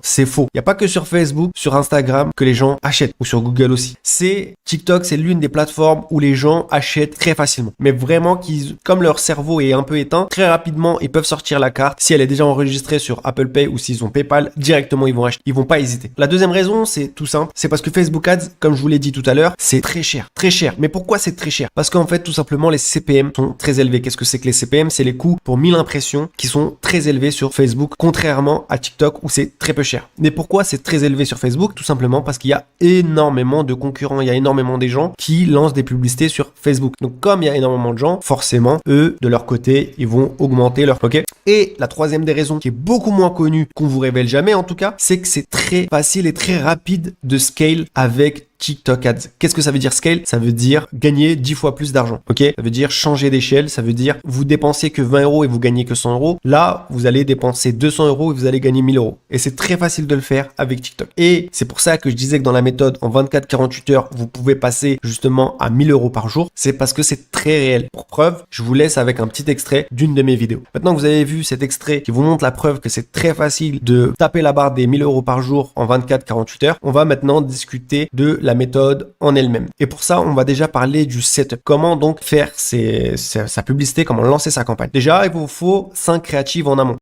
C'est faux. Il n'y a pas que sur Facebook, sur Instagram que les gens achètent ou sur Google aussi. TikTok, c'est l'une des plateformes où les gens achètent très facilement. Mais vraiment, comme leur cerveau est un peu éteint, très rapidement, ils peuvent sortir la carte. Si elle est déjà enregistrée sur Apple Pay ou s'ils ont PayPal, directement, ils vont acheter. Ils vont pas hésiter. La deuxième raison, c'est tout simple. C'est parce que Facebook Ads, comme je vous l'ai dit tout à l'heure, c'est très cher. Très cher. Mais pourquoi c'est très cher? Parce qu'en fait, tout simplement, les CPM sont très élevés. Qu'est-ce que c'est que les CPM? C'est les coûts pour 1000 impressions qui sont très élevés sur Facebook, contrairement à TikTok où c'est très peu cher. Mais pourquoi c'est très élevé sur Facebook? Tout simplement parce qu'il y a énormément de concurrents. Il y a énormément des gens qui lancent des publicités sur Facebook. Donc, comme il y a énormément de gens, forcément, eux, de leur côté, ils vont augmenter leur... OK? Et la troisième des raisons qui est beaucoup moins connue, qu'on vous révèle jamais en tout cas, c'est que c'est très facile et très rapide de scale avec TikTok Ads. Qu'est-ce que ça veut dire scale? Ça veut dire gagner 10 fois plus d'argent. Ok? Ça veut dire changer d'échelle. Ça veut dire vous dépensez que 20 euros et vous gagnez que 100 euros. Là, vous allez dépenser 200 euros et vous allez gagner 1000 euros. Et c'est très facile de le faire avec TikTok. Et c'est pour ça que je disais que dans la méthode, en 24-48 heures, vous pouvez passer justement à 1000 euros par jour. C'est parce que c'est très réel. Pour preuve, je vous laisse avec un petit extrait d'une de mes vidéos. Maintenant que vous avez vu cet extrait qui vous montre la preuve que c'est très facile de taper la barre des 1000 euros par jour en 24-48 heures, on va maintenant discuter de la méthode en elle-même. Et pour ça, on va déjà parler du setup. Comment donc faire sa publicité, comment lancer sa campagne. Déjà, il vous faut 5 créatives en amont.